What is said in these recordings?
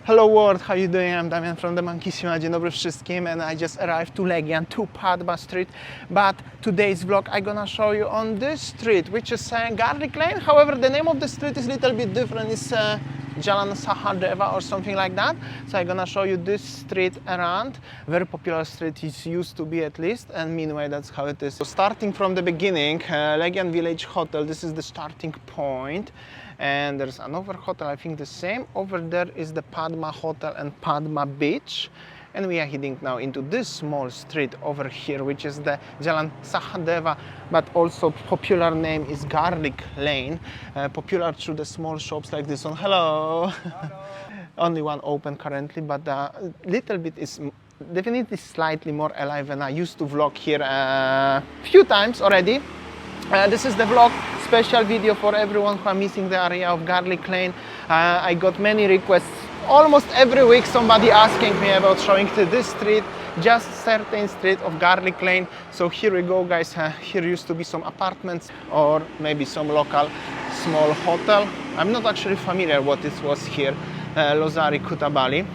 Hello world, how you doing? I'm Damian from TheMonkeys. Dzień dobry wszystkim, and I just arrived to Legian, to Padma Street. But today's vlog I'm gonna show you on this street, which is Garlic Lane. However, the name of the street is a little bit different. It's Jalan Sahadeva or something like that. So I'm gonna show you this street around. Very popular street, it used to be at least, and meanwhile that's how it is. So starting from the beginning, Legian Village Hotel, this is the starting point. And there's another hotel, I think the same. Over there is the Padma Hotel and Padma Beach. And we are heading now into this small street over here, which is the Jalan Sahadeva, but also popular name is Garlic Lane. Popular through the small shops like this one. Hello! Only one open currently, but a little bit is definitely slightly more alive than I used to vlog here a few times already. This is the vlog special video for everyone who are missing the area of Garlic Lane. I got many requests almost every week, somebody asking me about showing to this street, just certain street of Garlic Lane. So here we go, guys. Here used to be some apartments or maybe some local small hotel. I'm not actually familiar what this was here, Losari Kuta Bali.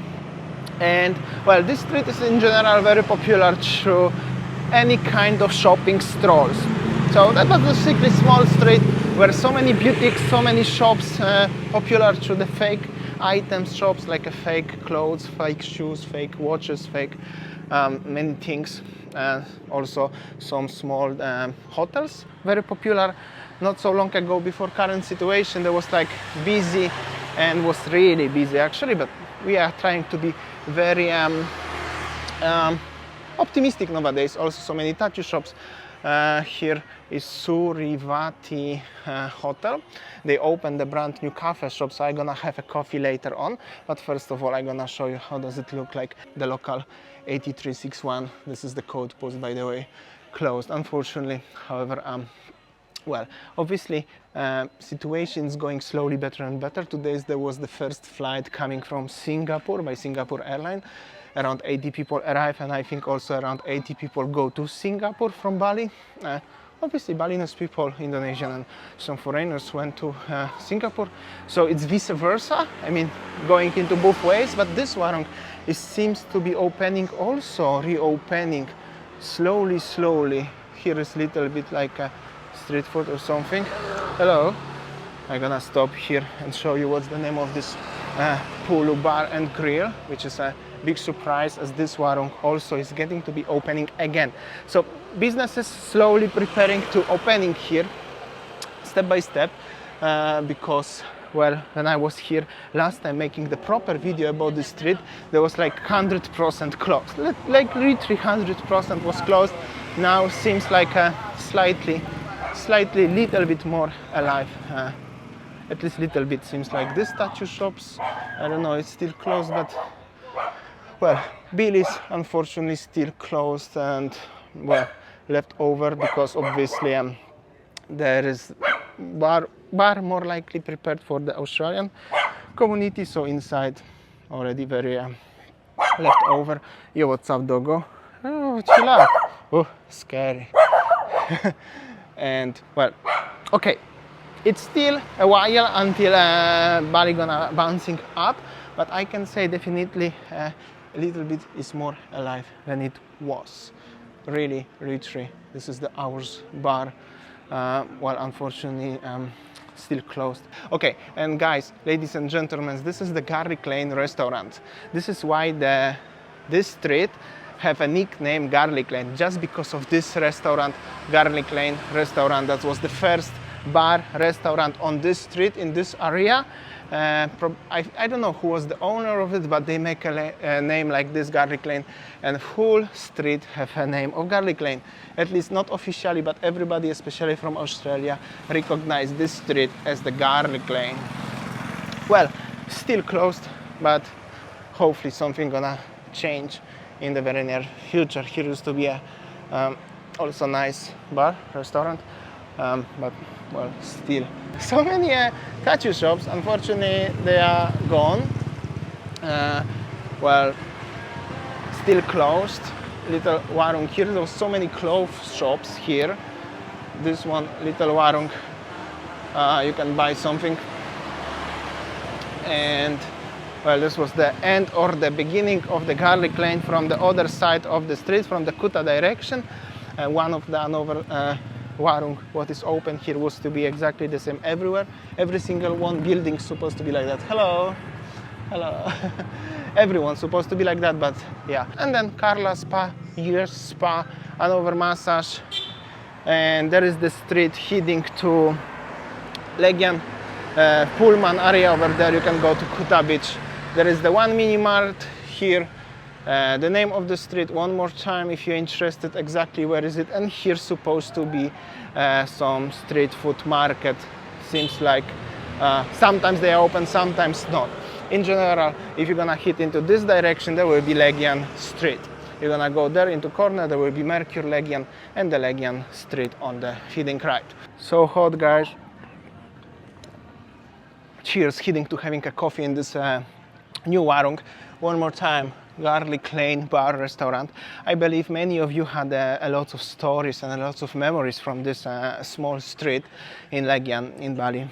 And well, this street is in general very popular through any kind of shopping strolls. So that was a sickly small street where so many boutiques, so many shops, popular through the fake items shops like fake clothes, fake shoes, fake watches, fake many things. Also some small hotels, very popular. Not so long ago, before current situation, there was like busy and was really busy actually, but we are trying to be very optimistic nowadays. Also so many tattoo shops. Here is Surivati Hotel. They opened a brand new cafe shop, so I'm gonna have a coffee later on. But first of all, I'm gonna show you how does it look like. The local 8361. This is the code post, by the way, closed unfortunately. However, well, obviously, situation is going slowly better and better. Today there was the first flight coming from Singapore by Singapore Airlines. Around 80 people arrive, and I think also around 80 people go to Singapore from Bali. Obviously, Balinese people, Indonesian, and some foreigners went to Singapore. So it's vice versa. I mean, going into both ways. But this warung, it seems to be opening also, reopening slowly, slowly. Here is a little bit like a street food or something. Hello. I'm gonna stop here and show you what's the name of this Pulu Bar and Grill, which is a big surprise as this warung also is getting to be opening again. So businesses slowly preparing to opening here step by step because, well, when I was here last time making the proper video about the street, there was like 100% closed, like literally 300% was closed. Now seems like a slightly little bit more alive. At least little bit seems like this tattoo shops. I don't know, it's still closed, but well, Billy's unfortunately still closed and well left over because obviously there is bar more likely prepared for the Australian community. So inside already very left over. Yo, what's up, doggo? Oh, chill out. Oh, scary. And well, okay. It's still a while until Bali gonna bouncing up, but I can say definitely a little bit is more alive than it was. Really, literally. This is the Hours Bar. Well, unfortunately, still closed. Okay, and guys, ladies and gentlemen, this is the Garlic Lane restaurant. This is why this street have a nickname Garlic Lane, just because of this restaurant, Garlic Lane restaurant. That was the first bar restaurant on this street in this area. I don't know who was the owner of it, but they make a name like this, Garlic Lane, and whole street have a name of Garlic Lane. At least not officially, but everybody, especially from Australia, recognize this street as the Garlic Lane. Well, still closed, but hopefully something gonna change in the very near future. Here used to be a also nice bar restaurant. But well, still so many tattoo shops, unfortunately they are gone. Well, still closed. Little warung here. There was so many clothes shops here. This one little warung, you can buy something. And Well, this was the end or the beginning of the garlic lane from the other side of the street, from the Kuta direction. One of the another warung, what is open here, was to be exactly the same everywhere. Every single one building supposed to be like that. Hello, hello. Everyone's supposed to be like that, but yeah. And then Carla Spa, Years Spa, another massage. And there is the street heading to Legian Pullman area over there. You can go to Kuta Beach. There is the one mini mart here. The name of the street one more time if you're interested exactly where is it. And here's supposed to be some street food market. Seems like sometimes they are open, sometimes not. In general, if you're gonna hit into this direction, there will be Legian Street. You're gonna go there into corner, there will be Mercure Legian and the Legian Street on the feeding right. So hot, guys. Cheers, heading to having a coffee in this new warung. One more time, Garlic Lane Bar Restaurant. I believe many of you had a lot of stories and a lot of memories from this small street in Legian, in Bali.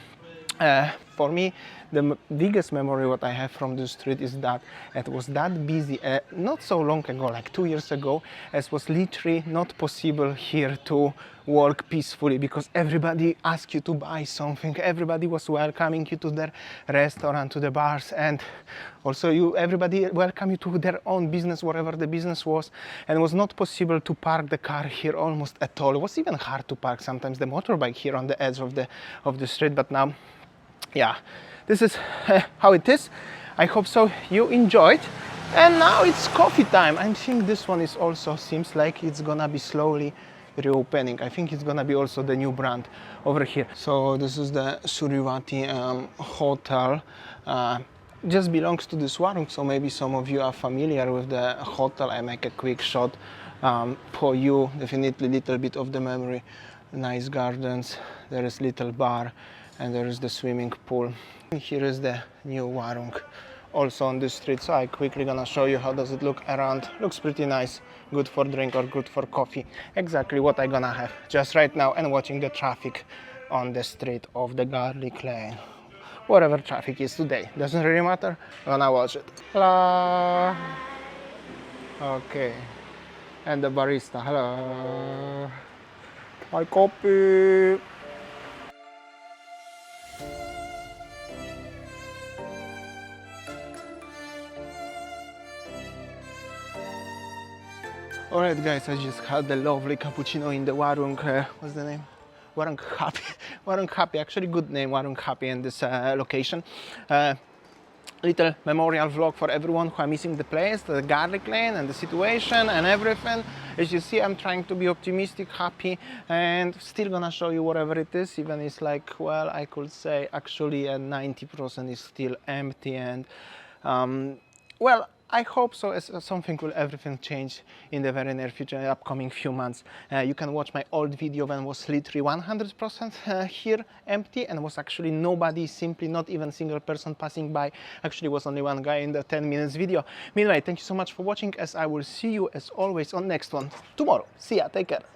For me, the biggest memory what I have from this street is that it was that busy not so long ago, like 2 years ago, as was literally not possible here to walk peacefully because everybody asked you to buy something. Everybody was welcoming you to their restaurant, to the bars, and also everybody welcomed you to their own business, whatever the business was, and it was not possible to park the car here almost at all. It was even hard to park sometimes the motorbike here on the edge of the street, but now, yeah, this is how it is. I hope so you enjoyed. And now it's coffee time. I think this one is also seems like it's gonna be slowly reopening. I think it's gonna be also the new brand over here. So this is the Surivati hotel. Just belongs to this warung, so maybe some of you are familiar with the hotel. I make a quick shot for you. Definitely little bit of the memory. Nice gardens. There is little bar. And there is the swimming pool. Here is the new warung, also on this street. So I quickly gonna show you how does it look around. Looks pretty nice, good for drink or good for coffee. Exactly what I gonna have just right now, and watching the traffic on the street of the Garlic Lane. Whatever traffic is today, doesn't really matter. Gonna watch it. Hello. Okay. And the barista. Hello. My coffee. Alright guys, I just had the lovely cappuccino in the warung, what's the name? Warung Happy. Warung Happy, actually good name, Warung Happy in this location. Little memorial vlog for everyone who are missing the place, the Garlic Lane and the situation and everything. As you see, I'm trying to be optimistic, happy, and still gonna show you whatever it is, even it's like, well, I could say actually 90% is still empty, and well, I hope so, as something will everything change in the very near future, in the upcoming few months. You can watch my old video when was literally 100% here empty, and was actually nobody, simply not even single person passing by. Actually was only one guy in the 10 minutes video. Meanwhile, thank you so much for watching, as I will see you as always on next one tomorrow. See ya, take care.